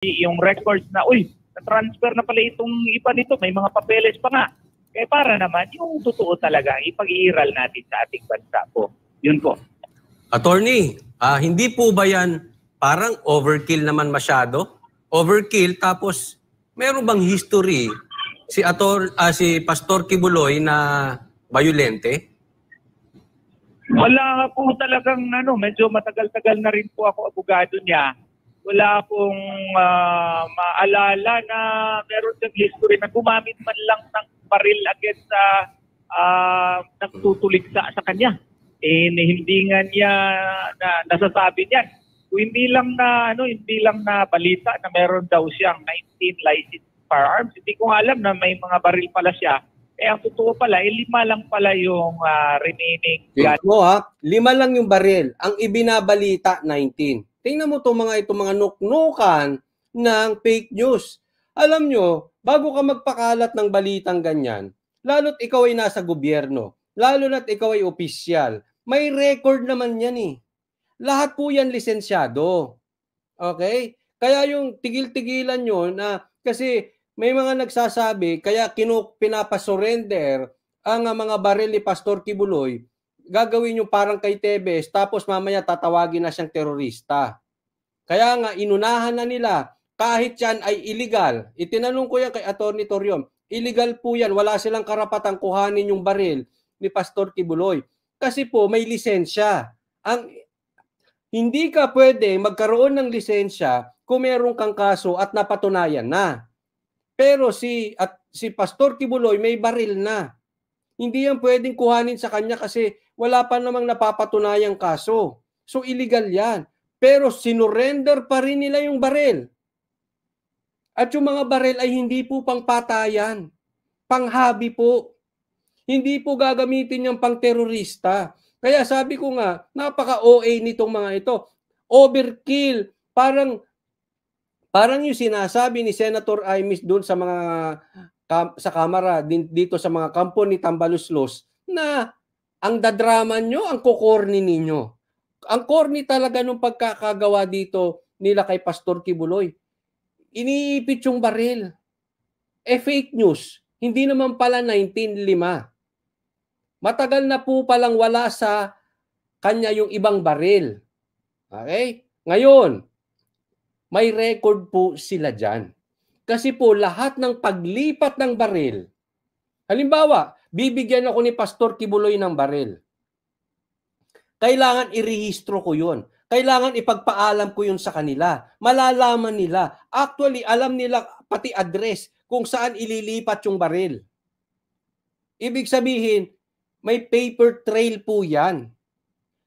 yung records na, uy, na-transfer na pala itong iba nito, may mga papeles pa nga. Kaya para naman, yung totoo talaga, ipag-iiral natin sa ating bansa po. Yun po. Attorney, hindi po ba yan parang overkill naman masyado? Overkill, tapos meron bang history si Pastor Kibuloy na violente? Wala po talagang medyo matagal-tagal na rin po ako abogado niya. Wala pong maalala na meron siyang history na gumamit man lang ng baril against sa nagtutuligsa sa kanya. Hindi nga niya nasasabi niyan. Kung hindi lang na balita na meron daw siyang 19 licensed firearms. Hindi ko alam na may mga baril pala siya. Ang totoo pala, 5 lang pala yung remaining. Mo 5 lang yung baril. Ang ibinabalita, 19. Tingnan mo mga nuknukan ng fake news. Alam nyo, bago ka magpakalat ng balitang ganyan, lalo't ikaw ay nasa gobyerno, lalo na't ikaw ay opisyal, may record naman yan eh. Lahat po yan lisensyado. Okay? Kaya yung tigil-tigilan nyo na, kasi may mga nagsasabi, kaya pinapasurrender ang mga baril ni Pastor Kibuloy, gagawin yung parang kay Tebes, tapos mamaya tatawagin na siyang terorista. Kaya nga, inunahan na nila, kahit yan ay illegal. Itinanong ko yan kay Atty. Torion, illegal po yan, wala silang karapatang kuhanin yung baril ni Pastor Kibuloy. Kasi po, may lisensya. Hindi ka pwede magkaroon ng lisensya kung meron kang kaso at napatunayan na. Pero si Pastor Kibuloy may baril na. Hindi yan pwedeng kuhanin sa kanya kasi wala pa namang napapatunayang kaso. So illegal yan. Pero sinurrender pa rin nila yung baril. At yung mga baril ay hindi po pangpatayan. Panghabi po. Hindi po gagamitin yung pang-terorista. Kaya sabi ko nga, napaka-OA nitong mga ito. Overkill. Parang yung sinasabi ni Senator Imis doon sa mga sa Kamara, dito sa mga kampo ni Tambaluslos, na ang dadrama nyo, ang kukorni ninyo. Ang corny talaga nung pagkakagawa dito nila kay Pastor Kibuloy. Iniipit yung baril. Fake news. Hindi naman pala 1905. Matagal na po palang wala sa kanya yung ibang baril. Okay? Ngayon, may record po sila dyan. Kasi po lahat ng paglipat ng baril, halimbawa, bibigyan ako ni Pastor Kibuloy ng baril. Kailangan irehistro ko yun. Kailangan ipagpaalam ko yun sa kanila. Malalaman nila. Actually, alam nila pati address kung saan ililipat yung baril. Ibig sabihin, may paper trail po yan.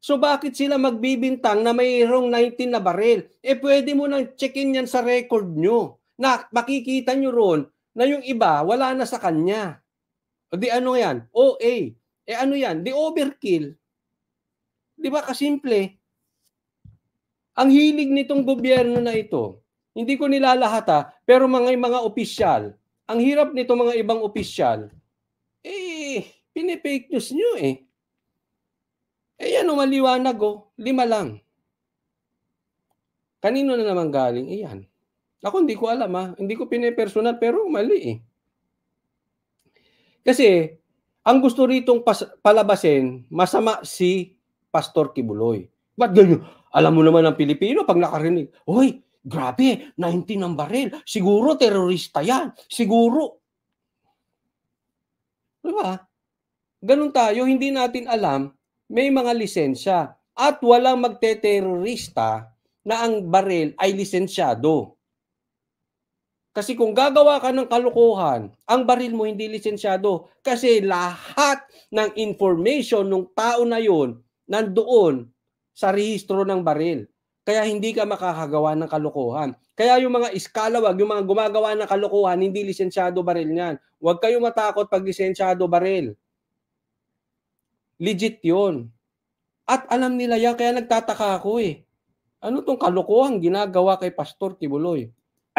So bakit sila magbibintang na mayroong 19 na baril? Pwede mo nang check-in yan sa record nyo. Na makikita nyo ron na yung iba wala na sa kanya. O di ano yan? OA. Ano yan? Di overkill. Di ba kasimple? Ang hilig nitong gobyerno na ito, hindi ko nilalahat pero mga opisyal, ang hirap nito mga ibang opisyal, pinipake news nyo yan maliwanag 5 lang. Kanino na naman galing? Yan. Ako hindi ko alam Hindi ko pinipersonal pero mali Kasi, ang gusto ritong palabasin, masama si Pastor Kibuloy. Ba't ganyan? Alam mo naman ng Pilipino pag nakarinig, "Hoy, grabe, 19 ang baril. Siguro terorista yan. Siguro." Diba? Ganun tayo, hindi natin alam, may mga lisensya. At walang magte-terorista na ang baril ay lisensyado. Kasi kung gagawa ka ng kalokohan, ang baril mo hindi lisensyado. Kasi lahat ng information ng tao na yun nandoon sa rehistro ng baril. Kaya hindi ka makakagawa ng kalokohan. Kaya yung mga iskalawag, yung mga gumagawa ng kalokohan, hindi lisensyado baril niyan. Huwag kayong matakot pag lisensyado baril. Legit yun. At alam nila yan, kaya nagtataka ako Ano tong kalokohan ginagawa kay Pastor Kibuloy?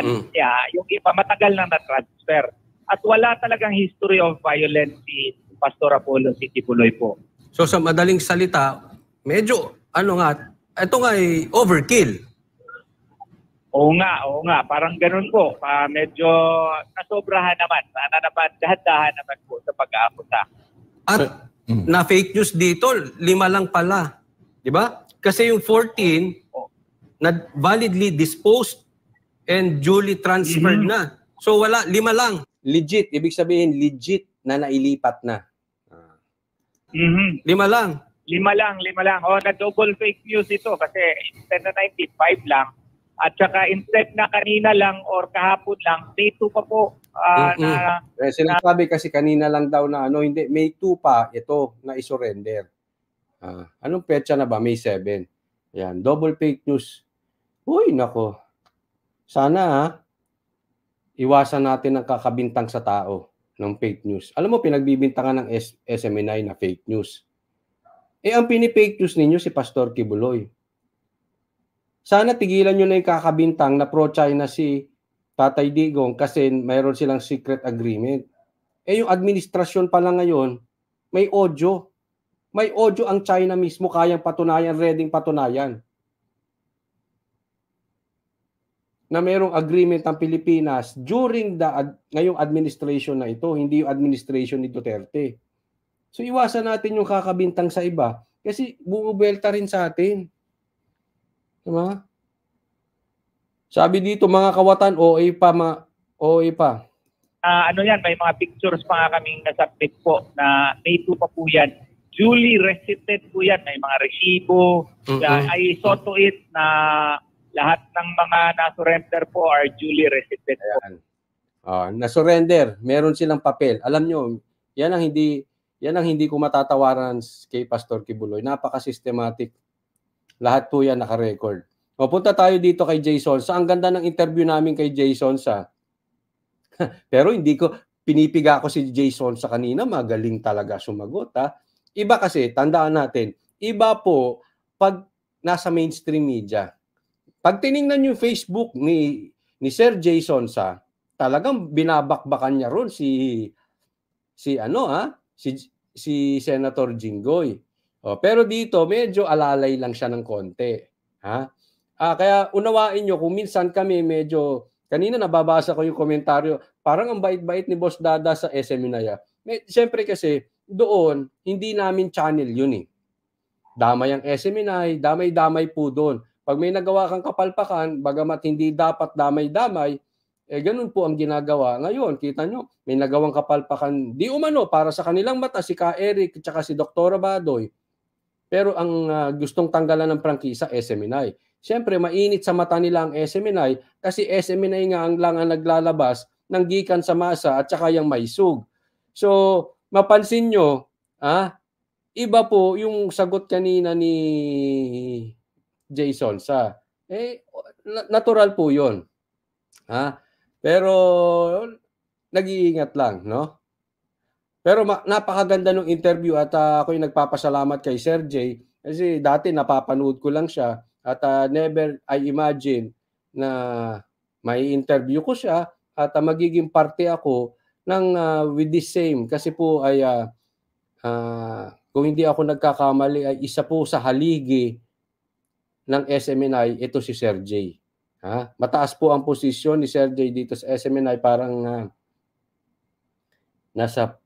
Yung iba matagal na na-transfer. At wala talagang history of violence si Pastor Apollo si Kibuloy po. So sa madaling salita, medyo ito nga ay overkill. Oo nga. Parang ganun po. Medyo nasobrahan naman. Sana naman, dahan-dahan naman po sa pag-aakusa. At na fake news dito, 5 lang pala. Di ba? Kasi yung 14, na validly disposed and duly transferred na. So wala, 5 lang. Legit, ibig sabihin legit na nailipat na. 5 lang. 5 lang. Na-double fake news ito kasi instead na 95 lang. At saka instead na kanina lang or kahapon lang, May 2 pa po. Sinasabi kasi kanina lang daw na hindi, May 2 pa ito na isurrender. Anong petsa na ba? May 7. Yan, double fake news. Uy, nako. Sana iwasan natin ang kakabintang sa tao ng fake news. Alam mo, pinagbibintangan ng SMNI na fake news. Ang pinifake news ninyo si Pastor Kibuloy. Sana tigilan nyo na yung kakabintang na pro-China si Tatay Digong kasi mayroon silang secret agreement. Yung administrasyon pala ngayon, may audio. May audio ang China mismo, kayang patunayan, readyng patunayan. Na mayroong agreement ng Pilipinas during ngayong administration na ito, hindi yung administration ni Duterte. So iwasan natin yung kakabintang sa iba kasi bumubelta rin sa atin. Diba? Sabi dito, mga kawatan, OA pa. May mga pictures pa nga kaming nasubmit po na May 2 pa po yan. Duly receipted po yan. May mga resibo. I saw to it na lahat ng mga na-surrender po are duly receipted po. Na-surrender. Meron silang papel. Alam nyo, yan ang hindi ko matatawaran kay Pastor Kibuloy. Napaka-systematic. Lahat po yan naka-record. Punta tayo dito kay Jason. Ang ganda ng interview namin kay Jason pero hindi ko pinipiga ko si Jason kanina. Magaling talaga sumagot. Iba kasi, tandaan natin, iba po pag nasa mainstream media. Pag tiningnan yung Facebook ni Sir Jason talagang binabakbakan niya ron si Senator Jinggoy. Pero dito medyo alalay lang siya ng konti. Kaya unawain nyo kung minsan kami medyo, kanina nababasa ko yung komentaryo, parang ang bait-bait ni Boss Dada sa SMNI. Siyempre kasi doon, hindi namin channel yun eh. Damay ang SMNI, damay-damay po doon. Pag may nagawa kang kapalpakan, bagamat hindi dapat damay-damay, ganun po ang ginagawa. Ngayon, kita nyo, may nagawang kapalpakan, di umano, para sa kanilang mata, si Ka Eric at si Dr. Badoy. Pero ang gustong tanggalan ng prangkisa, SMNI. Siyempre, mainit sa mata nila ang SMNI kasi SMNI nga ang naglalabas ng gikan sa masa at saka yung maisug. So, mapansin nyo, iba po yung sagot kanina ni Jason natural po yun. Pero, nag-iingat lang, no? Pero napakaganda ng interview at ako'y nagpapasalamat kay Sir Jay kasi dati napapanood ko lang siya at never I imagine na may interview ko siya at magiging parte ako ng with the same kasi po ay kung hindi ako nagkakamali ay isa po sa haligi ng SMNI ito si Sir Jay. Mataas po ang posisyon ni Sir Jay dito sa SMNI, parang nasa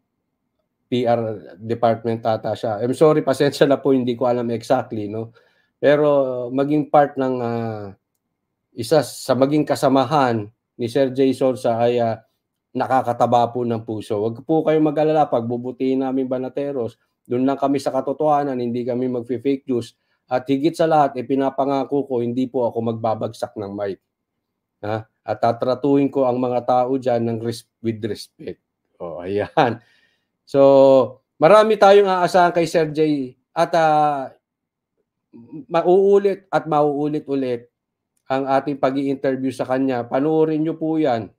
PR department ata siya. I'm sorry, pasensya na po, hindi ko alam exactly, no? Pero maging part ng isa sa maging kasamahan ni Sir Jason ay nakakataba po ng puso. Huwag po kayong mag-alala, pagbubutihin namin Banateros, doon lang kami sa katotohanan, hindi kami mag-fake news. At higit sa lahat, pinapangako ko, hindi po ako magbabagsak ng mic. At tatratuhin ko ang mga tao dyan with respect. Ayan. So, marami tayong aasahan kay Sir Jay at mauulit ulit ang ating pag-i-interview sa kanya. Panoorin nyo po yan.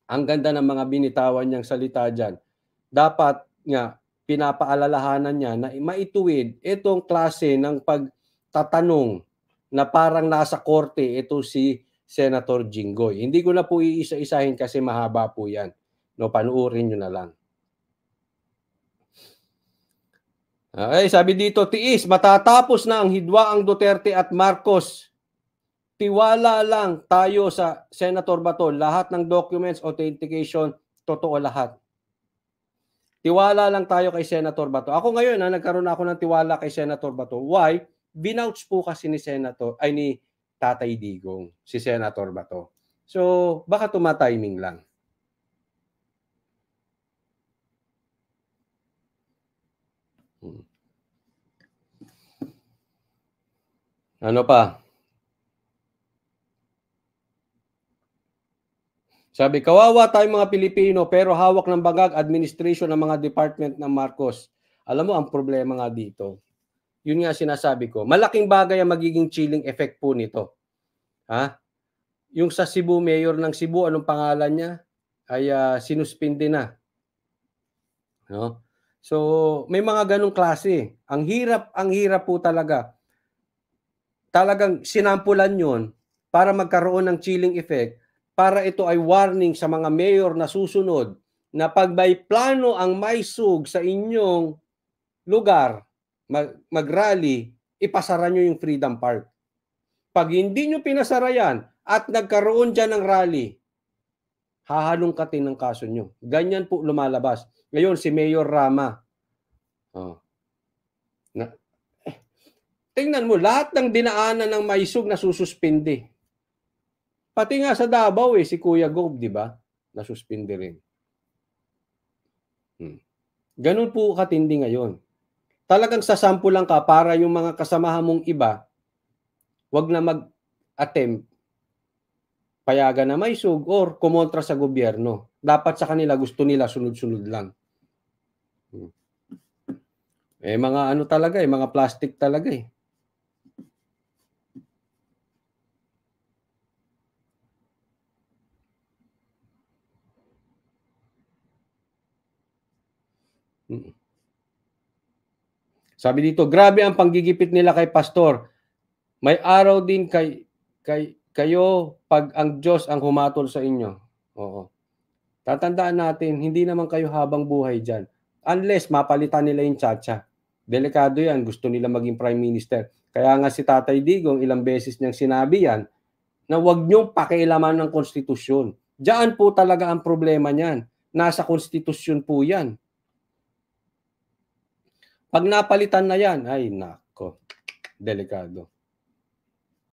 Ang ganda ng mga binitawan niyang salita dyan. Dapat nga, pinapaalalahanan niya na maituwid itong klase ng pagtatanong na parang nasa korte ito si Senator Jinggoy. Hindi ko na po iisa-isahin kasi mahaba po yan. No, panoorin nyo na lang. Sabi dito, tiis, matatapos na ang hidwaang Duterte at Marcos. tiwala lang tayo sa Senator Bato. Lahat ng documents, authentication, totoo lahat. Tiwala lang tayo kay Senator Bato. Ako ngayon, nagkaroon ako ng tiwala kay Senator Bato. Why? Binouch po kasi ni Tatay Digong, si Senator Bato. So, baka tumatiming lang. Ano pa? Sabi, kawawa tayong mga Pilipino pero hawak ng bangag administration ng mga department ng Marcos. Alam mo, ang problema nga dito, yun nga sinasabi ko, malaking bagay ang magiging chilling effect po nito. Ha? Yung sa Cebu, mayor ng Cebu, anong pangalan niya? Ay sinuspinde na. No? So, may mga ganong klase. Ang hirap po talaga. Talagang sinampulan yun para magkaroon ng chilling effect, para ito ay warning sa mga mayor na susunod na pag may plano ang maisug sa inyong lugar, mag-rally, ipasara nyo yung Freedom Park. Pag hindi nyo pinasara yan at nagkaroon dyan ng rally, hahalongkatin ng kaso nyo. Ganyan po lumalabas. Ngayon, si Mayor Rama. Tingnan mo, lahat ng dinaanan ng maisug na sususpindi. Pati nga sa Davao si Kuya Gob, di ba? Nasuspindi rin. Ganun po katindi ngayon. Talagang sasampulan ka para yung mga kasamahan mong iba, wag na mag-attempt, payagan na maisug or kumontra sa gobyerno. Dapat sa kanila, gusto nila sunod-sunod lang. Mga ano talaga mga plastic talaga Sabi dito, grabe ang panggigipit nila kay pastor. May araw din kayo pag ang Diyos ang humatol sa inyo. Oo. Tatandaan natin, hindi naman kayo habang buhay dyan. Unless mapalitan nila yung tsatsya. Delikado yan. Gusto nila maging prime minister. Kaya nga si Tatay Digong, ilang beses niyang sinabi yan, na huwag niyong pakialaman ng konstitusyon. Diyan po talaga ang problema niyan. Nasa konstitusyon po yan. Pag napalitan na yan, ay nako, delikado.